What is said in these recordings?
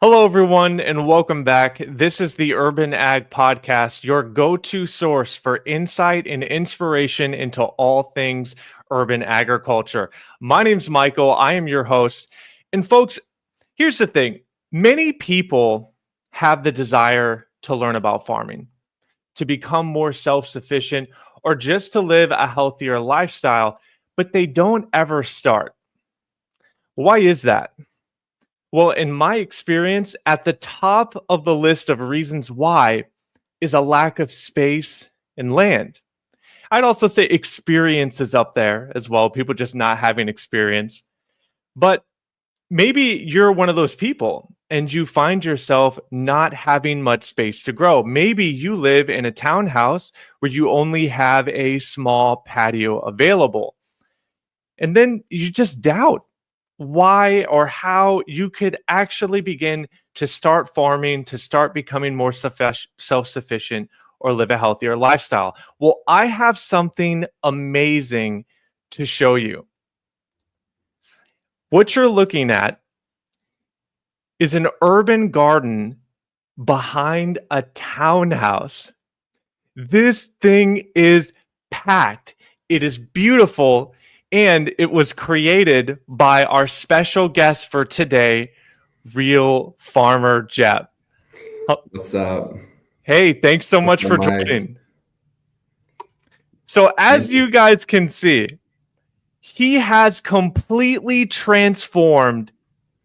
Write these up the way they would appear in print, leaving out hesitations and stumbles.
Hello, everyone, and welcome back. This is the Urban Ag Podcast, your go-to source for insight and inspiration into all things urban agriculture. My name's Michael. I am your host. And folks, here's the thing. Many people have the desire to learn about farming, to become more self-sufficient, or just to live a healthier lifestyle, but they don't ever start. Why is that? Well, in my experience, at the top of the list of reasons why is a lack of space and land. I'd also say experience is up there as well, people just not having experience. But maybe you're one of those people and you find yourself not having much space to grow. Maybe you live in a townhouse where you only have a small patio available. And then you just doubt why or how you could actually begin to start farming, to start becoming more self-sufficient, or live a healthier lifestyle. Well, I have something amazing to show you. What you're looking at is an urban garden behind a townhouse. This thing is packed. It is beautiful. And it was created by our special guest for today, Real Farmer Jeff. What's up? Hey, thanks so much for joining. So as you guys can see, he has completely transformed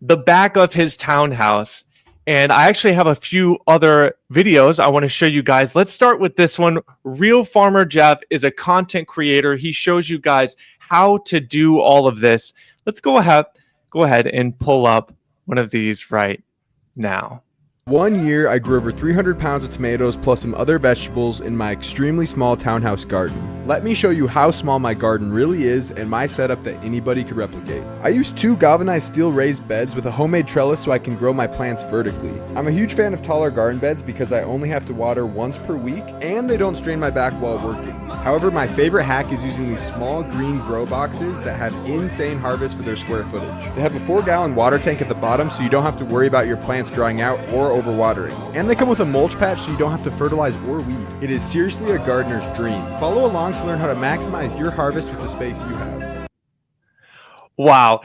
the back of his townhouse. And I actually have a few other videos I want to show you guys. Let's start with this one. Real Farmer Jeff is a content creator. He shows you guys how to do all of this. Let's go ahead and pull up one of these right now. One year, I grew over 300 pounds of tomatoes plus some other vegetables in my extremely small townhouse garden. Let me show you how small my garden really is and my setup that anybody could replicate. I use 2 galvanized steel raised beds with a homemade trellis so I can grow my plants vertically. I'm a huge fan of taller garden beds because I only have to water once per week and they don't strain my back while working. However, my favorite hack is using these small green grow boxes that have insane harvest for their square footage. They have a 4-gallon water tank at the bottom so you don't have to worry about your plants drying out or overwatering. And they come with a mulch patch so you don't have to fertilize or weed. It is seriously a gardener's dream. Follow along to learn how to maximize your harvest with the space you have. Wow.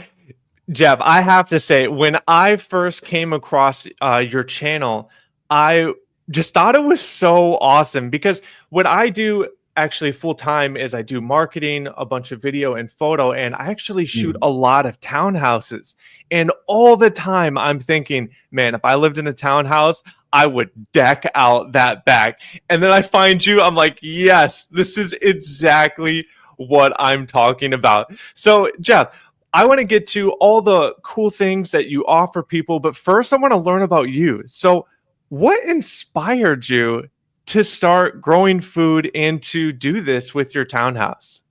Jeff, I have to say, when I first came across your channel, I just thought it was so awesome because what I do actually full-time is I do marketing, a bunch of video and photo, and I actually shoot a lot of townhouses. And all the time I'm thinking, man, if I lived in a townhouse, I would deck out that back. And then I find you, I'm like, yes, this is exactly what I'm talking about. So Jeff, I want to get to all the cool things that you offer people, but first I want to learn about you. So what inspired you to start growing food and to do this with your townhouse?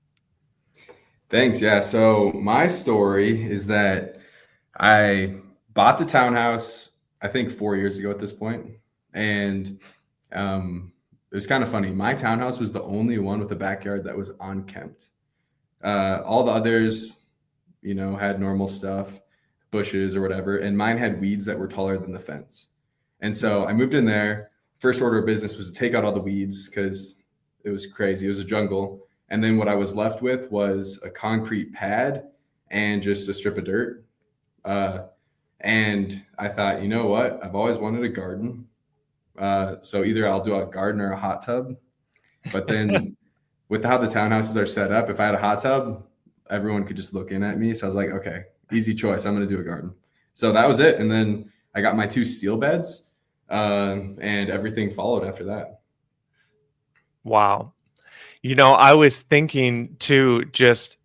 Thanks. Yeah. So my story is that I bought the townhouse I think 4 years ago at this point. And it was kind of funny. My townhouse was the only one with a backyard that was unkempt. All the others, had normal stuff, bushes or whatever, and mine had weeds that were taller than the fence. And so I moved in there. First order of business was to take out all the weeds because it was crazy. It was a jungle. And then what I was left with was a concrete pad and just a strip of dirt. And I thought, you know what? I've always wanted a garden. So either I'll do a garden or a hot tub. But then with how the townhouses are set up, if I had a hot tub, everyone could just look in at me. So I was like, okay, easy choice. I'm going to do a garden. So that was it. And then I got my 2 steel beds, and everything followed after that. Wow. I was thinking too, just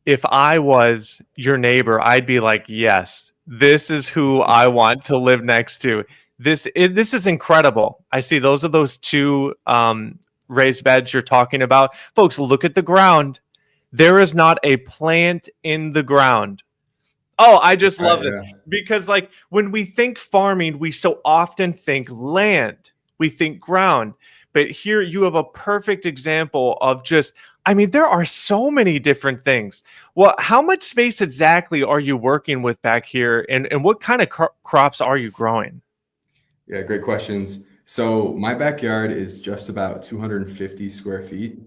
if I was your neighbor, I'd be like, yes, this is who I want to live next to. This is incredible. I see those are those 2 raised beds you're talking about. Folks, look at the ground. There is not a plant in the ground. Oh, I just love this because like when we think farming, we so often think land, we think ground. But here you have a perfect example of just, there are so many different things. Well, how much space exactly are you working with back here? And what kind of crops are you growing? Yeah, great questions. So my backyard is just about 250 square feet.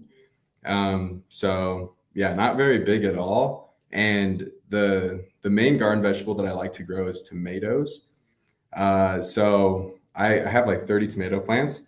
So yeah, not very big at all. And the main garden vegetable that I like to grow is tomatoes. So I have like 30 tomato plants.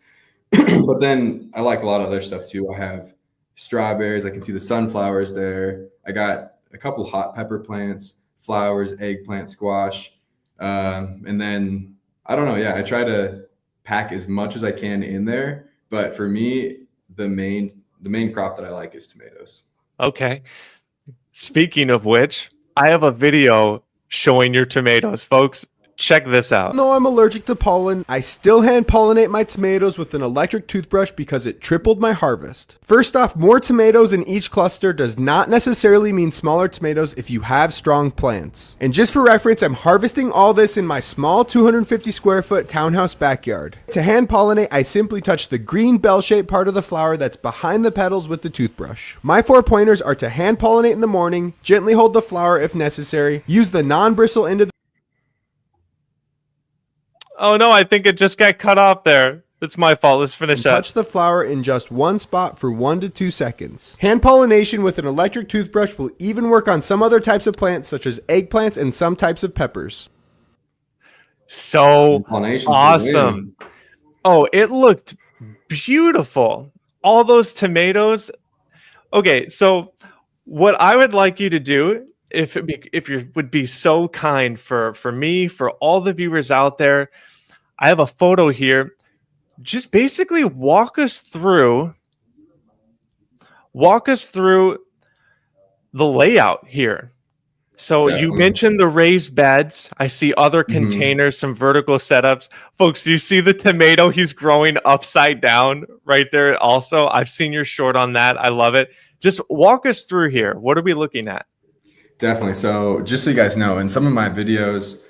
But then I like a lot of other stuff too. I have strawberries. I can see the sunflowers there. I got a couple hot pepper plants, flowers, eggplant, squash. And then I don't know. Yeah, I try to pack as much as I can in there. But for me, the main crop that I like is tomatoes. Okay. Speaking of which, I have a video showing your tomatoes, folks. Check this out. Though I'm allergic to pollen, I still hand pollinate my tomatoes with an electric toothbrush because it tripled my harvest. First off, more tomatoes in each cluster does not necessarily mean smaller tomatoes if you have strong plants. And just for reference, I'm harvesting all this in my small 250 square foot townhouse backyard. To hand pollinate, I simply touch the green bell-shaped part of the flower that's behind the petals with the toothbrush. My 4 pointers are to hand pollinate in the morning, gently hold the flower if necessary, use the non-bristle end of the Oh no, I think it just got cut off there. It's my fault. Let's finish up. Touch the flower in just one spot for 1 to 2 seconds. Hand pollination with an electric toothbrush will even work on some other types of plants such as eggplants and some types of peppers. So awesome. Oh, it looked beautiful. All those tomatoes. Okay, so what I would like you to do, if you would be so kind for me, for all the viewers out there, I have a photo here. Just basically walk us through the layout here. So you mentioned the raised beds. I see other containers, some vertical setups. Folks, you see the tomato? He's growing upside down right there also. I've seen your short on that. I love it. Just walk us through here. What are we looking at? Definitely. So just so you guys know, in some of my videos,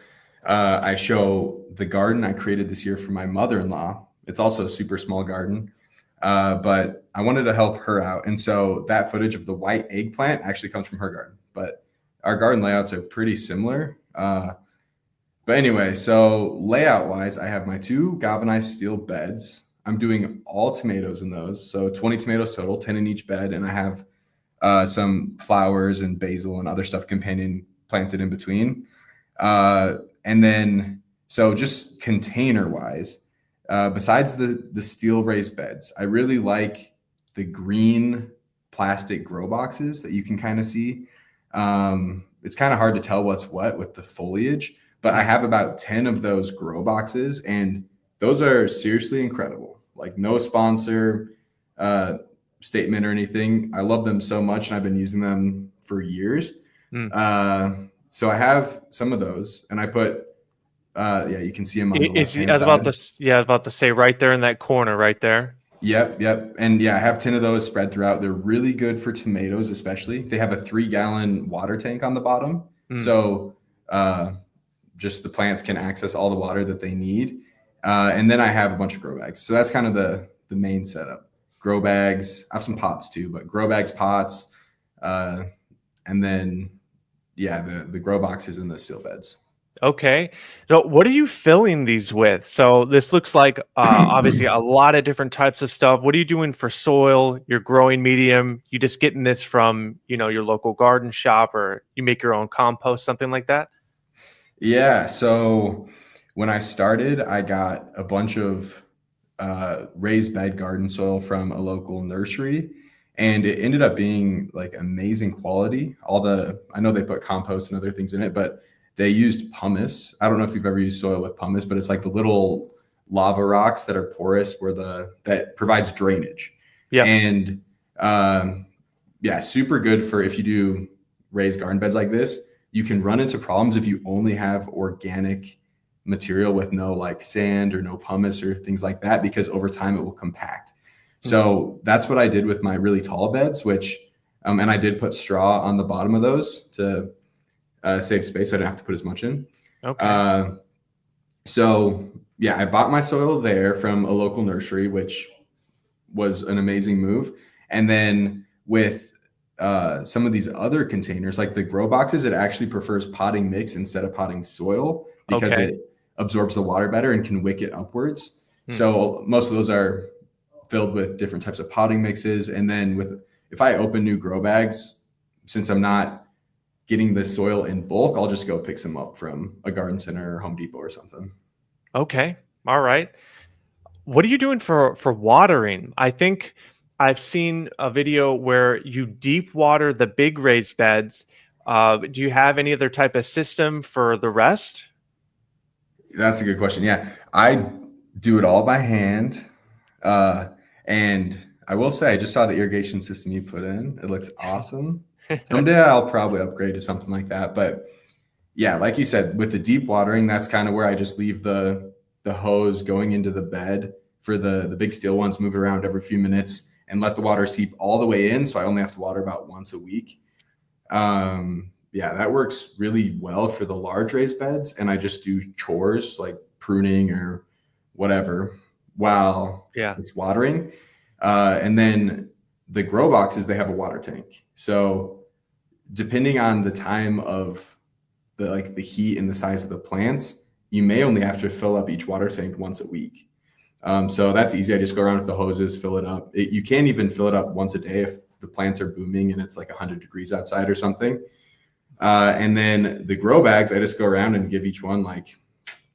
I show the garden I created this year for my mother-in-law. It's also a super small garden, but I wanted to help her out. And so that footage of the white eggplant actually comes from her garden. But our garden layouts are pretty similar. But anyway, so layout-wise, I have my 2 galvanized steel beds. I'm doing all tomatoes in those. So 20 tomatoes total, 10 in each bed. And I have some flowers and basil and other stuff companion planted in between. And then, so just container wise, besides the steel raised beds, I really like the green plastic grow boxes that you can kind of see. It's kind of hard to tell what's what with the foliage, but I have about 10 of those grow boxes, and those are seriously incredible. Like no sponsor, statement or anything. I love them so much, and I've been using them for years. So I have some of those, and I put you can see them on the left-hand side. I was about to say right there in that corner right there. Yep. And yeah, I have 10 of those spread throughout. They're really good for tomatoes, especially. They have a 3-gallon water tank on the bottom. So just the plants can access all the water that they need. And then I have a bunch of grow bags. So that's kind of the main setup. Grow bags. I have some pots too, but grow bags, pots, and then the grow boxes and the seal beds. Okay. So what are you filling these with? So this looks like obviously a lot of different types of stuff. What are you doing for soil, your growing medium? You just getting this from, your local garden shop, or you make your own compost, something like that? Yeah. So when I started, I got a bunch of raised bed garden soil from a local nursery, and it ended up being like amazing quality. I know they put compost and other things in it, but they used pumice. I don't know if you've ever used soil with pumice, but it's like the little lava rocks that are porous that provides drainage. Yeah. And super good for if you do raised garden beds like this. You can run into problems if you only have organic material with no like sand or no pumice or things like that, because over time it will compact. So that's what I did with my really tall beds, which and I did put straw on the bottom of those to save space, so I didn't have to put as much in. Okay. I bought my soil there from a local nursery, which was an amazing move. And then with some of these other containers, like the grow boxes, it actually prefers potting mix instead of potting soil because it absorbs the water better and can wick it upwards. So most of those are filled with different types of potting mixes. And then if I open new grow bags, since I'm not getting the soil in bulk, I'll just go pick some up from a garden center or Home Depot or something. Okay. All right. What are you doing for watering? I think I've seen a video where you deep water the big raised beds. Do you have any other type of system for the rest? That's a good question. Yeah, I do it all by hand. And I will say, I just saw the irrigation system you put in. It looks awesome. Someday I'll probably upgrade to something like that. But yeah, like you said, with the deep watering, that's kind of where I just leave the hose going into the bed for the big steel ones, move it around every few minutes and let the water seep all the way in. So I only have to water about once a week. That works really well for the large raised beds. And I just do chores like pruning or whatever while it's watering. And then the grow boxes, they have a water tank. So depending on the time of the heat and the size of the plants, you may only have to fill up each water tank once a week. So that's easy. I just go around with the hoses, fill it up. You can't even fill it up once a day if the plants are booming and it's like 100 degrees outside or something. And then the grow bags, I just go around and give each one like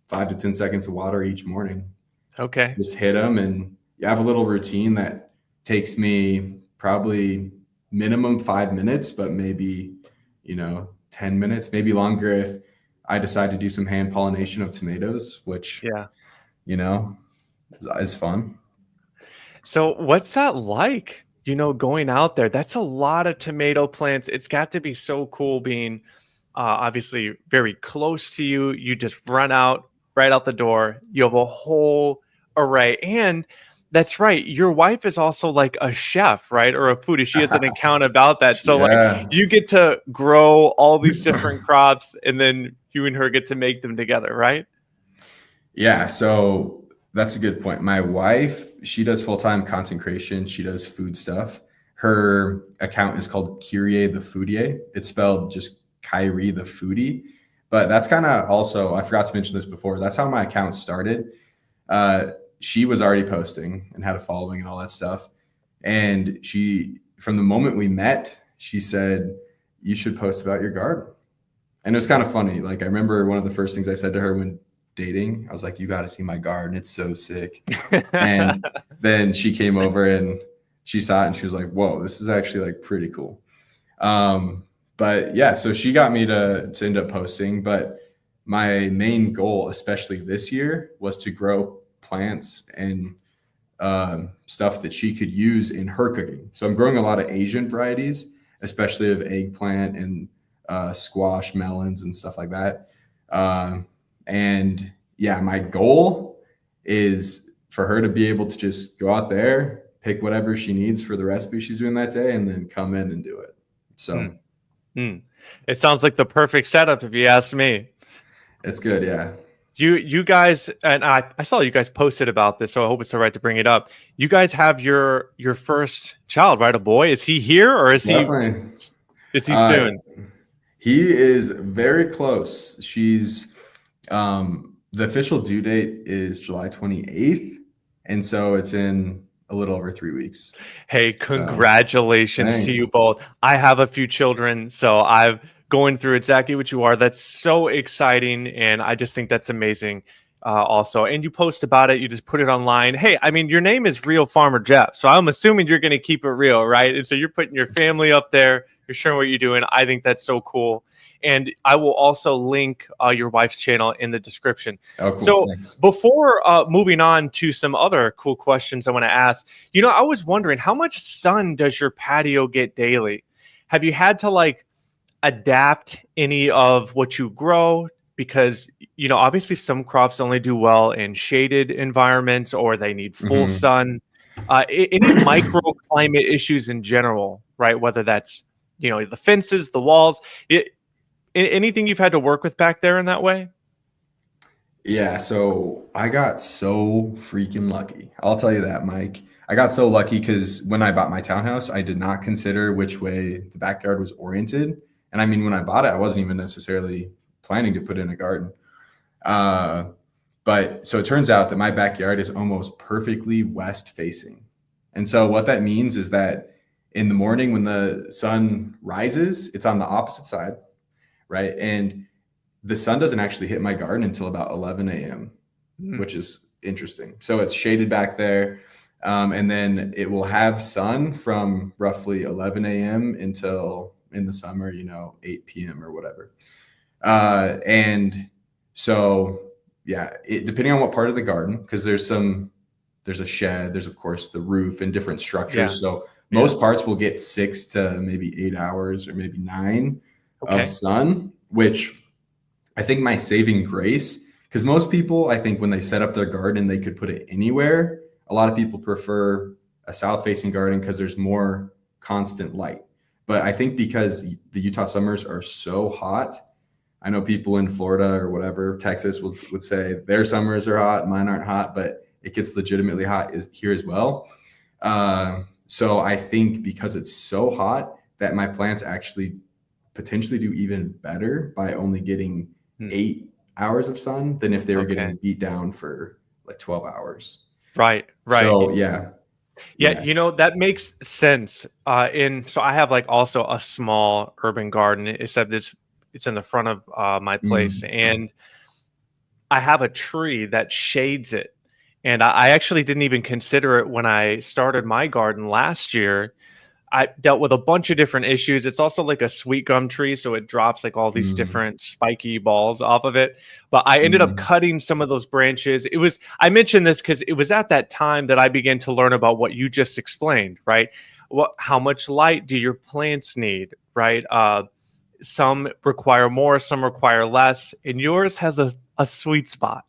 5 to 10 seconds of water each morning. Okay. Just hit them, and you have a little routine that takes me probably minimum 5 minutes, but maybe, 10 minutes, maybe longer if I decide to do some hand pollination of tomatoes, which, is fun. So what's that like, going out there? That's a lot of tomato plants. It's got to be so cool being obviously very close to you. You just run out right out the door. You have a whole array. And that's right. Your wife is also like a chef, right? Or a foodie. She has an account about that. So like you get to grow all these different crops and then you and her get to make them together, right? Yeah. So that's a good point. My wife, she does full-time content creation. She does food stuff. Her account is called Kyrie the Foodier. It's spelled just Kyrie the Foodie. But that's kind of also, I forgot to mention this before, that's how my account started. She was already posting and had a following and all that stuff. And from the moment we met, she said, you should post about your garden. And it was kind of funny. Like, I remember one of the first things I said to her when dating, I was like, you got to see my garden. It's so sick. And then she came over and she saw it and she was like, whoa, this is actually like pretty cool. But yeah, so she got me to end up posting. But my main goal, especially this year, was to grow plants and stuff that she could use in her cooking. So I'm growing a lot of Asian varieties, especially of eggplant and squash, melons, and stuff like that. And yeah, my goal is for her to be able to just go out there, pick whatever she needs for the recipe she's doing that day, and then come in and do it. So it sounds like the perfect setup if you ask me. It's good. Yeah. You guys, and I saw you guys posted about this, so I hope it's all right to bring it up. You guys have your first child, right? A boy. Is he here or Definitely. is he Uh, soon? he is very close. The official due date is July 28th. And so it's in a little over 3 weeks. Hey, So congratulations to you thanks. both. I have a few children, so I'm going through exactly what you are. That's so exciting, and I just think that's amazing. Also, and you post about it, you just put it online. Hey, I mean, your name is Real Farmer Jeff, so I'm assuming you're going to keep it real, right? And so you're putting your family up there, you're sharing what you're doing. I think that's so cool. And I will also link your wife's channel in the description. Oh, cool. So Thanks. before moving on to some other cool questions I want to ask, I was wondering, how much sun does your patio get daily? Have you had to like adapt any of what you grow? Because, obviously some crops only do well in shaded environments or they need full Mhm. sun. Any microclimate issues in general, right? Whether that's, the fences, the walls, anything you've had to work with back there in that way? Yeah, so I got so freaking lucky. I'll tell you that, Mike. I got so lucky because when I bought my townhouse, I did not consider which way the backyard was oriented. And I mean, when I bought it, I wasn't even necessarily planning to put in a garden. Uh, but so it turns out that my backyard is almost perfectly west facing. And so what that means is that in the morning when the sun rises, it's on the opposite side, right? And the sun doesn't actually hit my garden until about 11 a.m., Mm, which is interesting. So it's shaded back there. And then it will have sun from roughly 11 a.m. until in the summer, 8 p.m. or whatever. And so, yeah, depending on what part of the garden, because there's a shed, there's of course the roof and different yeah. structures. So Yeah. most parts will get 6 to maybe 8 hours or maybe 9 of Okay. sun, which I think my saving grace, because most people, I think when they set up their garden, they could put it anywhere. A lot of people prefer a south facing garden because there's more constant light. But I think because the Utah summers are so hot, I know people in Florida or whatever, Texas would say their summers are hot, mine aren't hot, but it gets legitimately hot here as well. So I think because it's so hot that my plants actually potentially do even better by only getting Hmm. 8 hours of sun than if they were Okay. getting beat down for like 12 hours. Right. So Right. yeah, Yeah, yeah. that makes sense. So I have like also a small urban garden. It's in the front of my place, Mm, and I have a tree that shades it. And I actually didn't even consider it when I started my garden last year. I dealt with a bunch of different issues. It's also like a sweet gum tree, so it drops like all these mm, different spiky balls off of it. But I ended up mm, cutting some of those branches. I mentioned this because it was at that time that I began to learn about what you just explained, right? How much light do your plants need, right? Some require more, some require less, and yours has a sweet spot,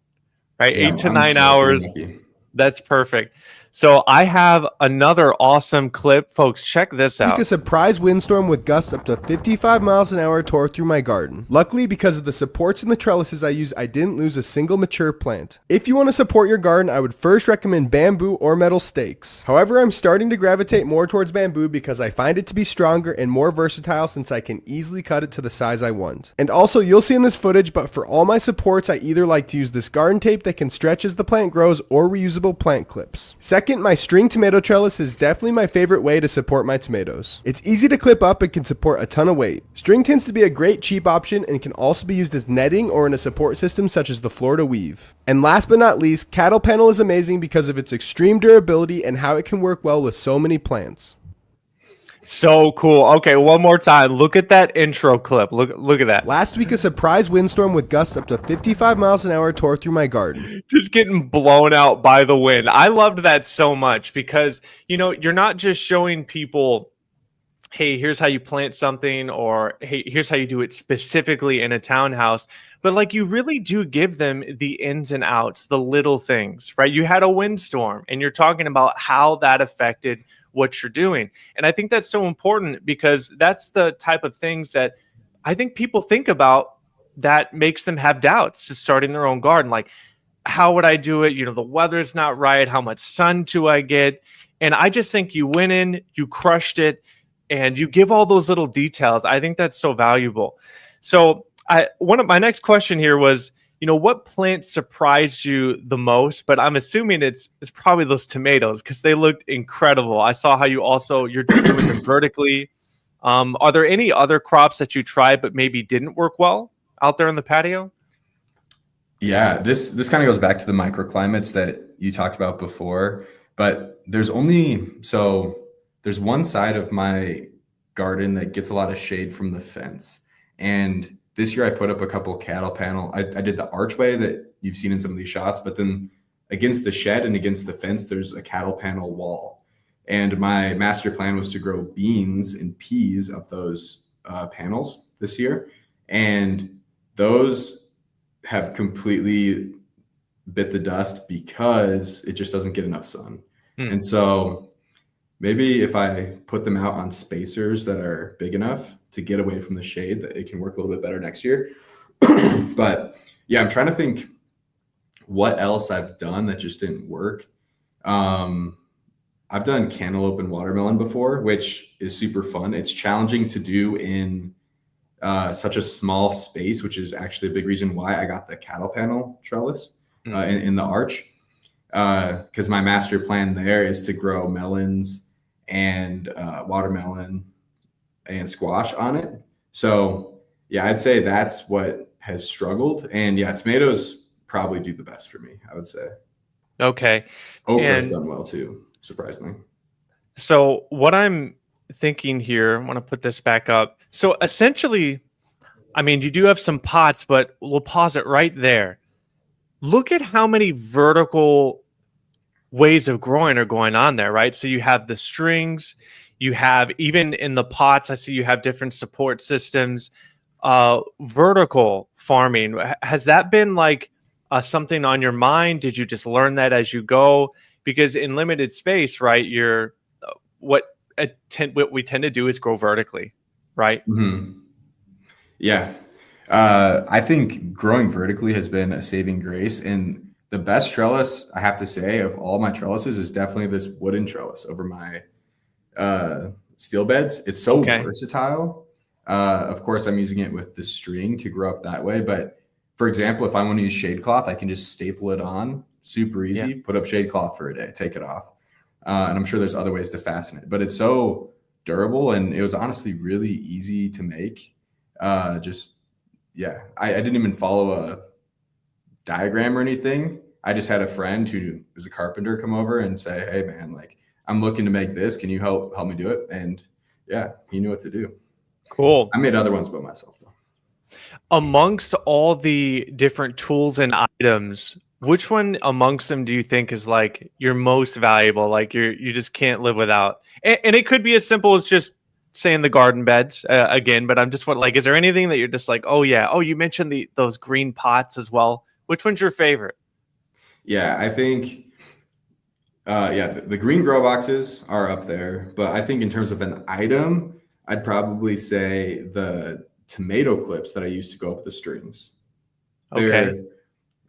right? yeah, Eight to I'm nine so freaking hours. lucky. That's perfect. So I have another awesome clip. Folks, check this Week, a out. surprise windstorm with gusts up to 55 miles an hour tore through my garden. Luckily, because of the supports and the trellises I used, I didn't lose a single mature plant. If you want to support your garden, I would first recommend bamboo or metal stakes. However, I'm starting to gravitate more towards bamboo because I find it to be stronger and more versatile since I can easily cut it to the size I want. And also, you'll see in this footage, but for all my supports, I either like to use this garden tape that can stretch as the plant grows or reusable plant clips. Second, my string tomato trellis is definitely my favorite way to support my tomatoes. It's easy to clip up and can support a ton of weight. String tends to be a great cheap option and can also be used as netting or in a support system such as the Florida weave. And last but not least, cattle panel is amazing because of its extreme durability and how it can work well with so many plants. So cool. Okay, one more time. Look at that intro clip. Look at that. Last week, a surprise windstorm with gusts up to 55 miles an hour tore through my garden. Just getting blown out by the wind. I loved that so much because, you're not just showing people, hey, here's how you plant something, or hey, here's how you do it specifically in a townhouse. But like, you really do give them the ins and outs, the little things, right? You had a windstorm and you're talking about how that affected what you're doing. And I think that's so important because that's the type of things that I think people think about that makes them have doubts to starting their own garden. Like, how would I do it? The weather's not right. How much sun do I get? And I just think you went in, you crushed it, and you give all those little details. I think that's so valuable. So one of my next question here was, what plant surprised you the most? But I'm assuming it's probably those tomatoes because they looked incredible. I saw how you're doing them vertically. Are there any other crops that you tried but maybe didn't work well out there in the patio? Yeah, this kind of goes back to the microclimates that you talked about before, but there's one side of my garden that gets a lot of shade from the fence. And this year I put up a couple cattle panel. I did the archway that you've seen in some of these shots, but then against the shed and against the fence, there's a cattle panel wall. And my master plan was to grow beans and peas up those panels this year. And those have completely bit the dust because it just doesn't get enough sun. And so maybe if I put them out on spacers that are big enough to get away from the shade, that it can work a little bit better next year. But yeah, I'm trying to think what else I've done that just didn't work. I've done cantaloupe and watermelon before, which is super fun. It's challenging to do in such a small space, which is actually a big reason why I got the cattle panel trellis in the arch. Because my master plan there is to grow melons and watermelon and squash on it. So yeah, I'd say that's what has struggled. And yeah, tomatoes probably do the best for me, I would say. Okay. Okra's done well too, surprisingly. So what I'm thinking here, I want to put this back up. So essentially, I mean, you do have some pots, but we'll pause it right there. Look at how many vertical ways of growing are going on there, right? So you have the strings, you have, even in the pots, I see you have different support systems. Vertical farming, has that been like something on your mind? Did you just learn that as you go? Because in limited space, right, what we tend to do is grow vertically, right? Mm-hmm. Yeah. I think growing vertically has been a saving grace. And the best trellis, I have to say, of all my trellises is definitely this wooden trellis over my steel beds. It's so versatile. Of course, I'm using it with the string to grow up that way. But for example, if I want to use shade cloth, I can just staple it on, super easy, put up shade cloth for a day, take it off. And I'm sure there's other ways to fasten it, but it's so durable, and it was honestly really easy to make. I didn't even follow a diagram or anything. I just had a friend who was a carpenter come over and say, "Hey man, like I'm looking to make this. Can you help me do it?" And yeah, he knew what to do. Cool. I made other ones by myself though. Amongst all the different tools and items, which one amongst them do you think is like your most valuable? Like you just can't live without? And it could be as simple as just saying the garden beds again, but I'm just is there anything that you're just like, oh yeah, oh you mentioned those green pots as well. Which one's your favorite? Yeah, I think the green grow boxes are up there, but I think in terms of an item, I'd probably say the tomato clips that I used to go up the strings. Okay.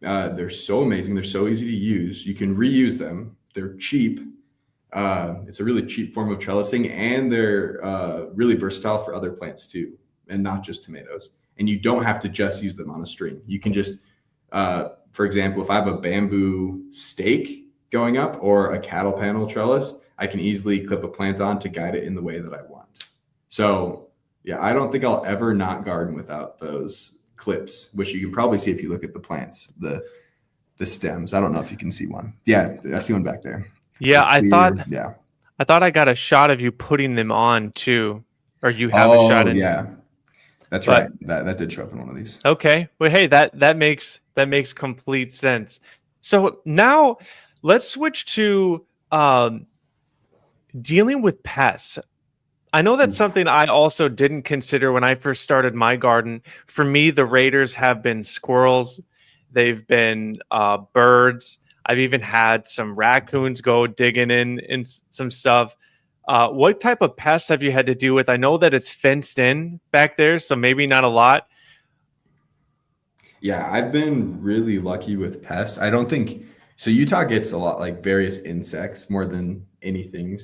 They're so amazing. They're so easy to use. You can reuse them. They're cheap. It's a really cheap form of trellising, and they're really versatile for other plants too, and not just tomatoes. And you don't have to just use them on a string. You can just, for example, if I have a bamboo stake going up or a cattle panel trellis, I can easily clip a plant on to guide it in the way that I want. So yeah, I don't think I'll ever not garden without those clips, which you can probably see if you look at the plants, the stems. I don't know if you can see one. Yeah, I see one back there. Yeah, I thought I got a shot of you putting them on too, or you have a shot in. Yeah, that's right. That did show up in one of these. Okay, well, hey, that makes complete sense. So now let's switch to dealing with pests. I know that's something I also didn't consider when I first started my garden. For me, the raiders have been squirrels. They've been birds. I've even had some raccoons go digging in some stuff. What type of pests have you had to deal with? I know that it's fenced in back there, so maybe not a lot. Yeah, I've been really lucky with pests. I don't think so. Utah gets a lot like various insects more than anything.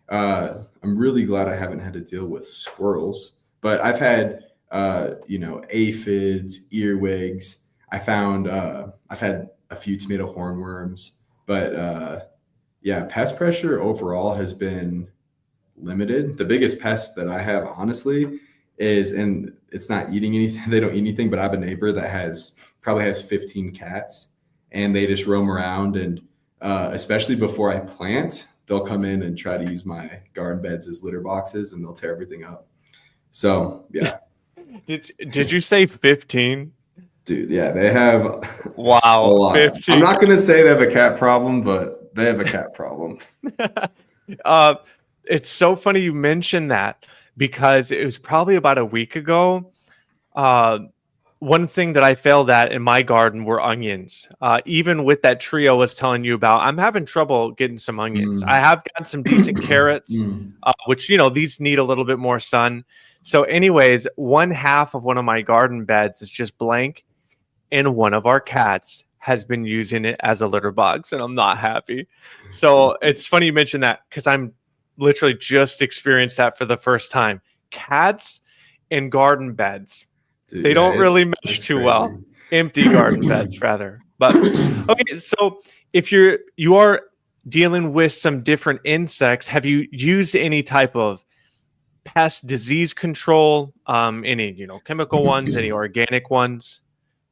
I'm really glad I haven't had to deal with squirrels, but I've had aphids, earwigs. I've had a few tomato hornworms, but yeah, pest pressure overall has been limited. The biggest pest that I have, honestly, is, and it's not eating anything. They don't eat anything, but I have a neighbor that probably has 15 cats, and they just roam around. And especially before I plant, they'll come in and try to use my garden beds as litter boxes, and they'll tear everything up. So yeah, Did you say 15? dude, yeah, they have a Wow, lot. 15. I'm not gonna say they have a cat problem, but they have a cat problem. uh, it's so funny you mentioned that because it was probably about a week ago. Uh, One thing that I failed at in my garden were onions. Even with that tree I was telling you about, I'm having trouble getting some onions. I have gotten some decent carrots, which, these need a little bit more sun. So anyways, one half of one of my garden beds is just blank, and one of our cats has been using it as a litter box, and I'm not happy. So it's funny you mentioned that because I'm literally just experienced that for the first time. Cats in garden beds. Dude, They yeah, don't really mesh it's too crazy. well. Empty garden beds, rather. But okay, so if you are dealing with some different insects, have you used any type of pest disease control? Any chemical ones, any organic ones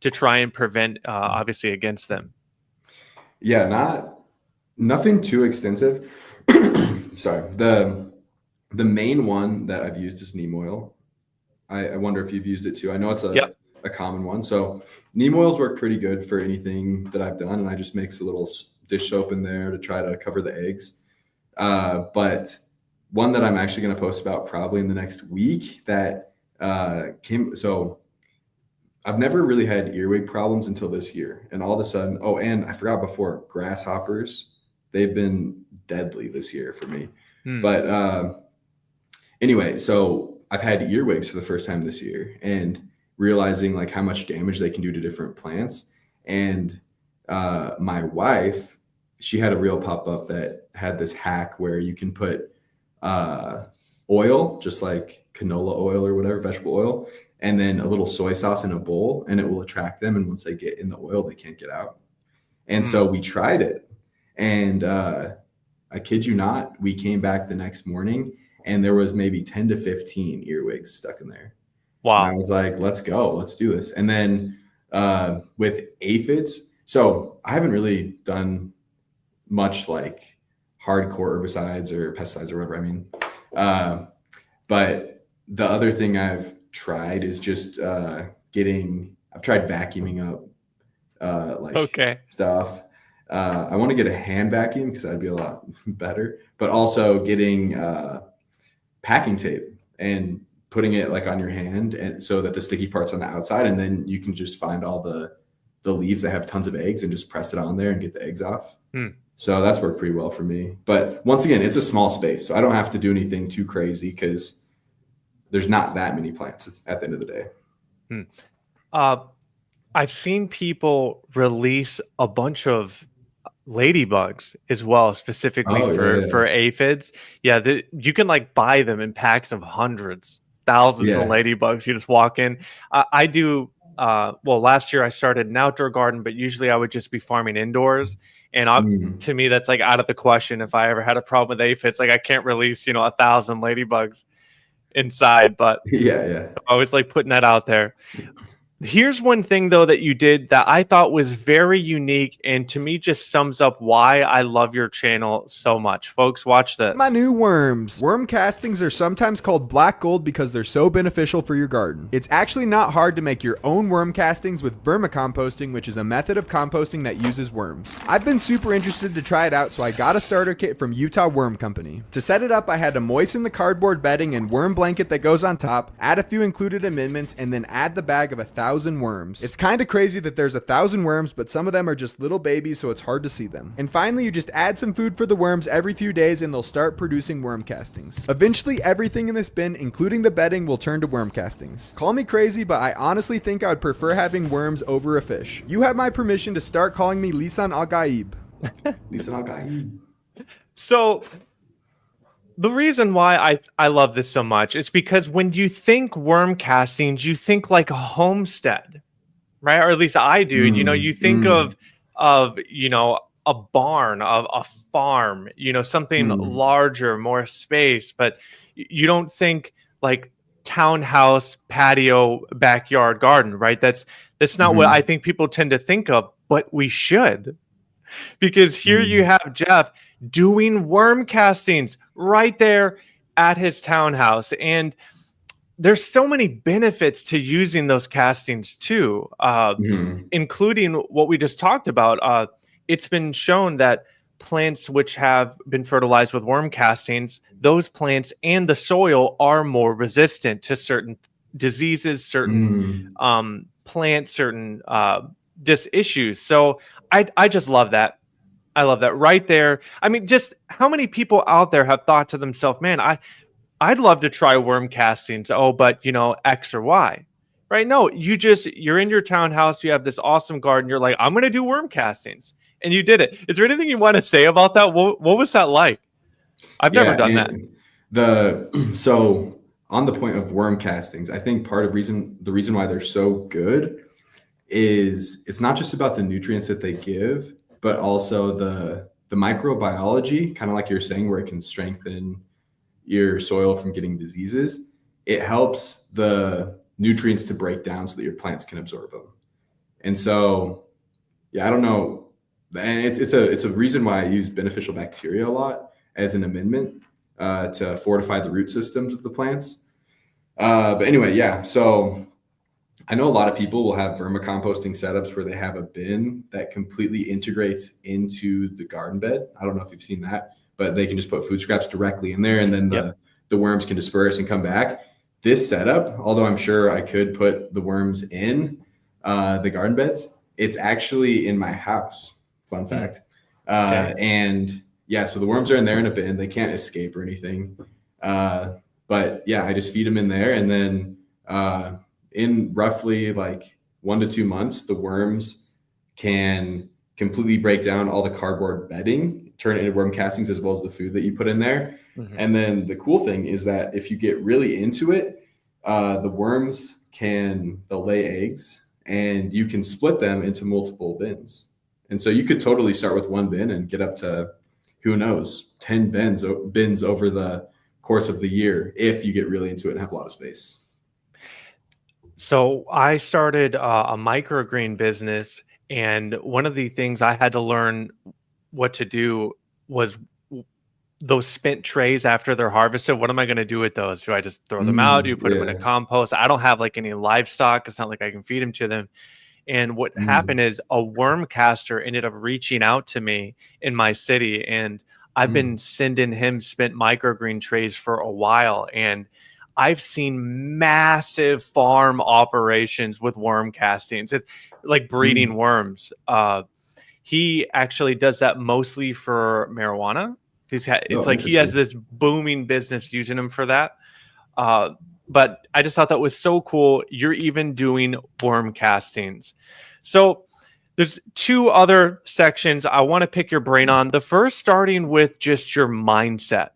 to try and prevent, obviously, against them? Yeah, nothing too extensive. Sorry. The main one that I've used is neem oil. I wonder if you've used it too. I know it's a common one. So neem oils work pretty good for anything that I've done, and I just mix a little dish soap in there to try to cover the eggs. But one that I'm actually going to post about probably in the next week that came. So I've never really had earwig problems until this year, and all of a sudden, oh, and I forgot before, grasshoppers. They've been deadly this year for me. But anyway, so I've had earwigs for the first time this year, and realizing like how much damage they can do to different plants. And my wife, she had a reel pop up that had this hack where you can put oil, just like canola oil or whatever, vegetable oil, and then a little soy sauce in a bowl, and it will attract them. And once they get in the oil, they can't get out. And so we tried it, and I kid you not, we came back the next morning, and there was maybe 10 to 15 earwigs stuck in there. Wow. And I was like, let's go, let's do this. And then with aphids, so I haven't really done much like hardcore herbicides or pesticides or whatever. I mean, but the other thing I've tried is just I've tried vacuuming up stuff. I want to get a hand vacuum because that'd be a lot better, but also getting packing tape and putting it like on your hand, and so that the sticky part's on the outside, and then you can just find all the leaves that have tons of eggs and just press it on there and get the eggs off. So that's worked pretty well for me. But once again, it's a small space, so I don't have to do anything too crazy because there's not that many plants at the end of the day. I've seen people release a bunch of ladybugs as well, specifically for aphids. Yeah, you can like buy them in packs of hundreds, thousands of ladybugs. You just walk in. I do. Well, last year I started an outdoor garden, but usually I would just be farming indoors. And to me, that's like out of the question. If I ever had a problem with aphids, like I can't release 1,000 ladybugs inside. But I always like putting that out there. Here's one thing, though, that you did that I thought was very unique and to me just sums up why I love your channel so much. Folks, watch this. My new worms. Wormcastings are sometimes called black gold because they're so beneficial for your garden. It's actually not hard to make your own worm castings with vermicomposting, which is a method of composting that uses worms. I've been super interested to try it out, so I got a starter kit from Utah Worm Company. To set it up, I had to moisten the cardboard bedding and worm blanket that goes on top, add a few included amendments, and then add the bag of 1,000 1,000 worms. It's kind of crazy that there's 1,000 worms, but some of them are just little babies, so it's hard to see them. And finally, you just add some food for the worms every few days and they'll start producing worm castings. Eventually, everything in this bin, including the bedding, will turn to worm castings. Call me crazy, but I honestly think I would prefer having worms over a fish. You have my permission to start calling me Lisan Al-Gaib. Lisan Al-Gaib. So the reason why I love this so much is because when you think worm castings, you think like a homestead, right? Or at least I do. You think of a barn, of a farm, something larger, more space, but you don't think like townhouse, patio, backyard garden, right? That's not what I think people tend to think of, but we should. Because here you have Jeff doing worm castings right there at his townhouse. And there's so many benefits to using those castings too, including what we just talked about. It's been shown that plants which have been fertilized with worm castings, those plants and the soil are more resistant to certain diseases, certain plants, certain just issues. So I just love that. I love that right there. I mean, just how many people out there have thought to themselves, man, I'd love to try worm castings. Oh, but X or Y, right? No, you're in your townhouse. You have this awesome garden. You're like, I'm going to do worm castings, and you did it. Is there anything you want to say about that? What was that like? I've never done that. So on the point of worm castings, I think part of the reason why they're so good is it's not just about the nutrients that they give, but also the microbiology, kind of like you're saying, where it can strengthen your soil from getting diseases. It helps the nutrients to break down so that your plants can absorb them. And so, I don't know. And it's a reason why I use beneficial bacteria a lot as an amendment to fortify the root systems of the plants. But anyway, so I know a lot of people will have vermicomposting setups where they have a bin that completely integrates into the garden bed. I don't know if you've seen that, but they can just put food scraps directly in there, and then the worms can disperse and come back. This setup, although I'm sure I could put the worms in the garden beds, it's actually in my house. Fun fact. And so the worms are in there in a bin. They can't escape or anything. But I just feed them in there, and then in roughly like 1 to 2 months, the worms can completely break down all the cardboard bedding, turn it into worm castings, as well as the food that you put in there. And then the cool thing is that if you get really into it, the worms they'll lay eggs, and you can split them into multiple bins. And so you could totally start with one bin and get up to, who knows, 10 bins over the course of the year if you get really into it and have a lot of space. So I started a microgreen business, and one of the things I had to learn what to do was those spent trays after they're harvested. What am I going to do with those? Do I just throw them out? Do you put them in a compost? I don't have like any livestock. It's not like I can feed them to them. And what happened is a worm caster ended up reaching out to me in my city, and I've been sending him spent microgreen trays for a while, and I've seen massive farm operations with worm castings. It's like breeding worms. He actually does that mostly for marijuana. He has this booming business using them for that. But I just thought that was so cool. You're even doing worm castings. So there's 2 other sections I want to pick your brain on. The first, starting with just your mindset.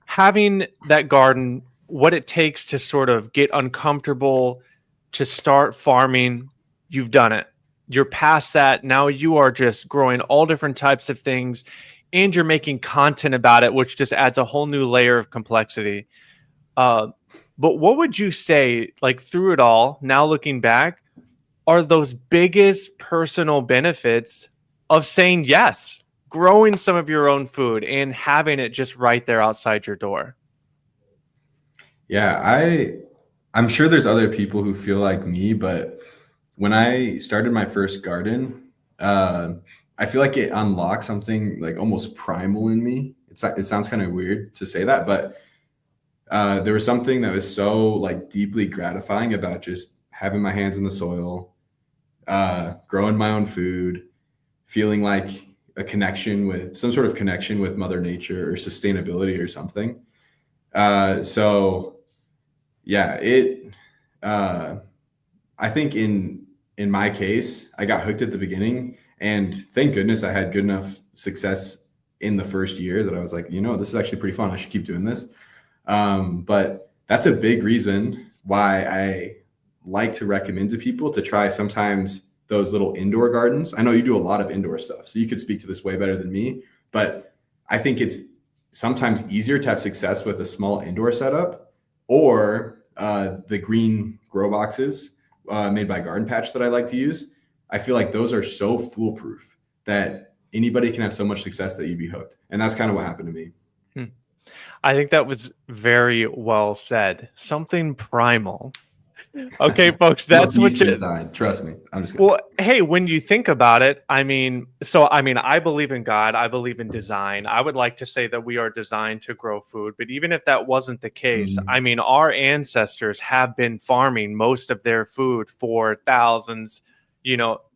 Having that garden, what it takes to sort of get uncomfortable, to start farming, you've done it. You're past that. Now you are just growing all different types of things, and you're making content about it, which just adds a whole new layer of complexity. But what would you say, like through it all, now looking back, are those biggest personal benefits of saying yes? Growing some of your own food and having it just right there outside your door? Yeah, I'm sure there's other people who feel like me, but when I started my first garden, I feel like it unlocked something like almost primal in me. It sounds kind of weird to say that, but there was something that was so like deeply gratifying about just having my hands in the soil, growing my own food, feeling like some sort of connection with Mother Nature or sustainability or something. So yeah, I think in my case, I got hooked at the beginning, and thank goodness I had good enough success in the first year that I was like, this is actually pretty fun. I should keep doing this. But that's a big reason why I like to recommend to people to try sometimes those little indoor gardens. I know you do a lot of indoor stuff, so you could speak to this way better than me, but I think it's sometimes easier to have success with a small indoor setup or the green grow boxes made by Garden Patch that I like to use. I feel like those are so foolproof that anybody can have so much success that you'd be hooked. And that's kind of what happened to me. I think that was very well said. Something primal. Okay, folks, that's what inside. Trust me. I'm just kidding. Well, hey, when you think about it, I believe in God. I believe in design. I would like to say that we are designed to grow food, but even if that wasn't the case, our ancestors have been farming most of their food for thousands,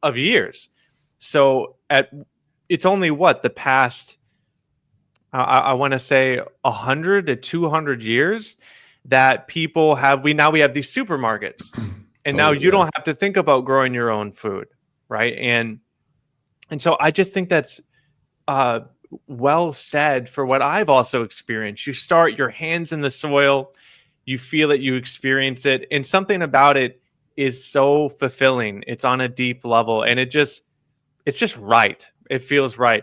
of years. So it's only the past, I want to say 100 to 200 years that people have, we have these supermarkets, and now you don't have to think about growing your own food, right? And so I just think that's well said for what I've also experienced. You start your hands in the soil, you feel it, you experience it, and something about it is so fulfilling. It's on a deep level, and it's just right. It feels right.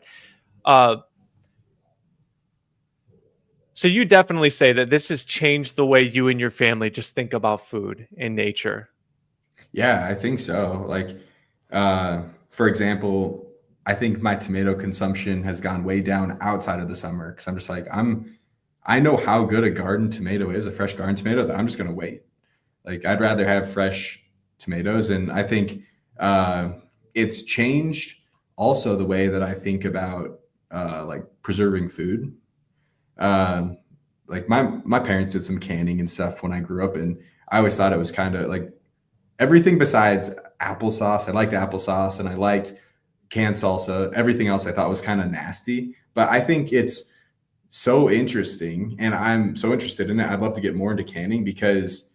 So you definitely say that this has changed the way you and your family just think about food and nature. Yeah, I think so. Like, for example, I think my tomato consumption has gone way down outside of the summer because I'm just like, I know how good a garden tomato is, a fresh garden tomato, that I'm just going to wait. Like, I'd rather have fresh tomatoes. And I think it's changed also the way that I think about like preserving food. Like my parents did some canning and stuff when I grew up, and I always thought it was kind of like everything besides applesauce. I liked applesauce and I liked canned salsa. Everything else I thought was kind of nasty, but I think it's so interesting and I'm so interested in it. I'd love to get more into canning because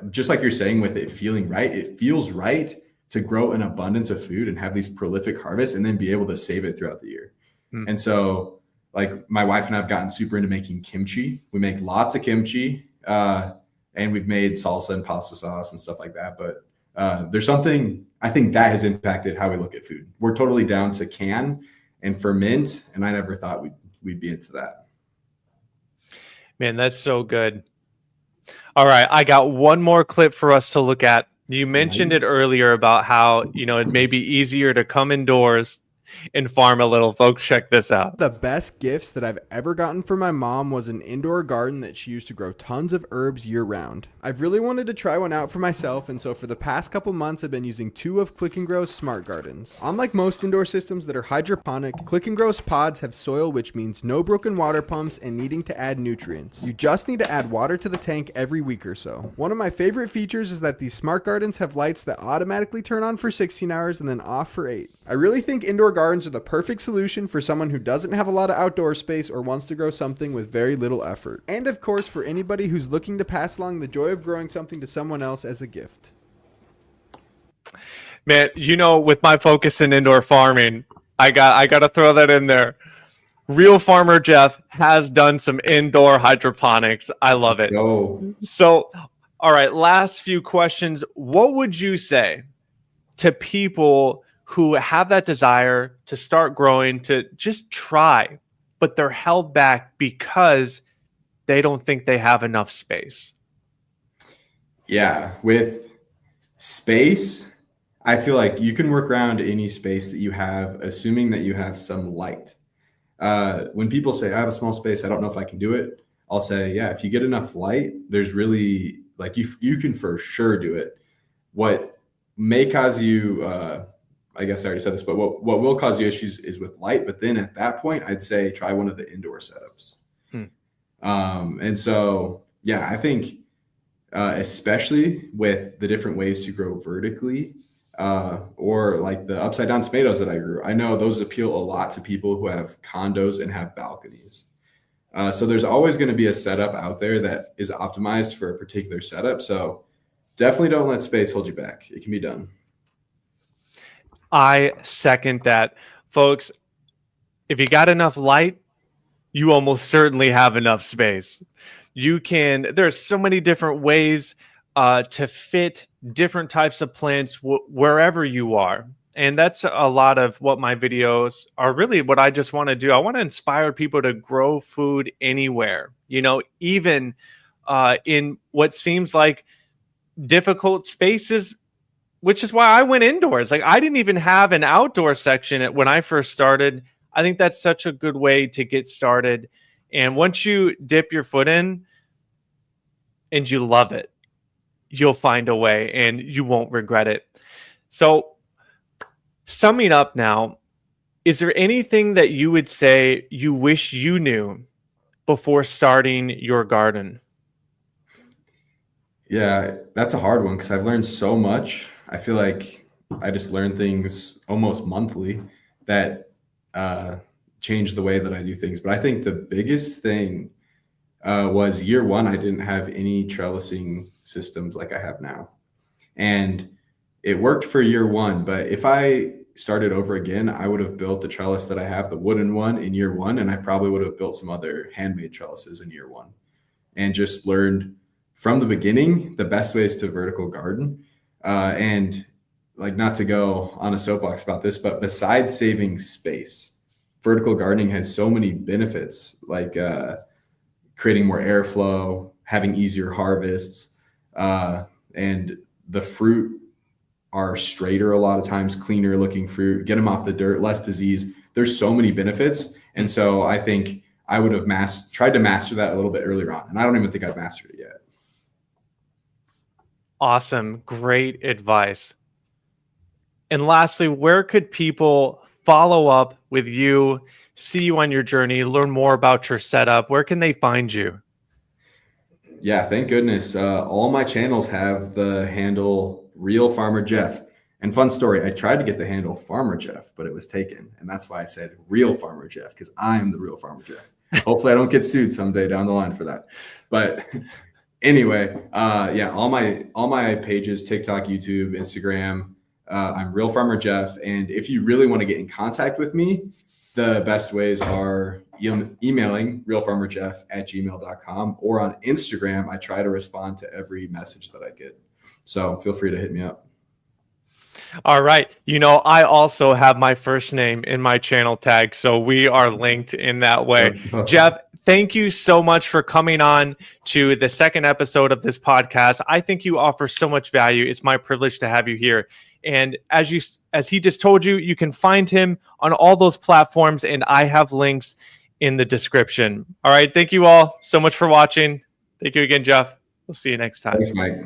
just like you're saying with it feeling right, it feels right to grow an abundance of food and have these prolific harvests and then be able to save it throughout the year. And so like my wife and I have gotten super into making kimchi. We make lots of kimchi and we've made salsa and pasta sauce and stuff like that. But there's something, I think that has impacted how we look at food. We're totally down to can and ferment. And I never thought we'd be into that. Man, that's so good. All right. I got one more clip for us to look at. You mentioned it earlier about how, it may be easier to come indoors and farm a little. Folks, check this out. The best gifts that I've ever gotten from my mom was an indoor garden that she used to grow tons of herbs year round. I've really wanted to try one out for myself, and so for the past couple months I've been using 2 of Click and Grow's smart gardens. Unlike most indoor systems that are hydroponic, Click and Grow's pods have soil, which means no broken water pumps and needing to add nutrients. You just need to add water to the tank every week or so. One of my favorite features is that these smart gardens have lights that automatically turn on for 16 hours and then off for 8. I really think indoor gardens are the perfect solution for someone who doesn't have a lot of outdoor space or wants to grow something with very little effort. And of course, for anybody who's looking to pass along the joy of growing something to someone else as a gift. Man, with my focus in indoor farming, I got to throw that in there. Real Farmer Jeff has done some indoor hydroponics. I love it. So, all right, last few questions. What would you say to people who have that desire to start growing, to just try, but they're held back because they don't think they have enough space? Yeah, with space, I feel like you can work around any space that you have, assuming that you have some light. When people say, I have a small space, I don't know if I can do it, I'll say, yeah, if you get enough light, there's really, like, you can for sure do it. What may cause you, I guess I already said this, but what will cause you issues is with light. But then at that point, I'd say try one of the indoor setups. And so, yeah, I think especially with the different ways to grow vertically, or like the upside down tomatoes that I grew. I know those appeal a lot to people who have condos and have balconies. So there's always going to be a setup out there that is optimized for a particular setup. So definitely don't let space hold you back. It can be done. I second that. Folks, if you got enough light, you almost certainly have enough space. There's so many different ways to fit different types of plants wherever you are. And that's a lot of what my videos are really what I just want to do. I want to inspire people to grow food anywhere, even in what seems like difficult spaces, which is why I went indoors. Like, I didn't even have an outdoor section when I first started. I think that's such a good way to get started. And once you dip your foot in and you love it, you'll find a way and you won't regret it. So, summing up now, is there anything that you would say you wish you knew before starting your garden? Yeah, that's a hard one because I've learned so much. I feel like I just learn things almost monthly that change the way that I do things. But I think the biggest thing was year one, I didn't have any trellising systems like I have now. And it worked for year one, but if I started over again, I would have built the trellis that I have, the wooden one, in year one, and I probably would have built some other handmade trellises in year one, and just learned from the beginning the best ways to vertical garden. And like, not to go on a soapbox about this, but besides saving space, vertical gardening has so many benefits, like creating more airflow, having easier harvests, and the fruit are straighter a lot of times, cleaner looking fruit, get them off the dirt, less disease. There's so many benefits. And so I think I would have tried to master that a little bit earlier on. And I don't even think I've mastered it yet. Awesome. Great advice. And lastly, where could people follow up with you, see you on your journey, learn more about your setup? Where can they find you? Yeah, thank goodness. All my channels have the handle Real Farmer Jeff. And fun story, I tried to get the handle Farmer Jeff, but it was taken. And that's why I said Real Farmer Jeff, because I'm the real Farmer Jeff. Hopefully I don't get sued someday down the line for that. But anyway, yeah, all my pages, TikTok, YouTube, Instagram, I'm Real Farmer Jeff. And if you really want to get in contact with me, the best ways are emailing realfarmerjeff@gmail.com, or on Instagram. I try to respond to every message that I get. So feel free to hit me up. All right. I also have my first name in my channel tag, so we are linked in that way. Jeff, thank you so much for coming on to the second episode of this podcast. I think you offer so much value. It's my privilege to have you here. And as he just told you, you can find him on all those platforms, and I have links in the description. All right. Thank you all so much for watching. Thank you again, Jeff. We'll see you next time. Thanks, Mike.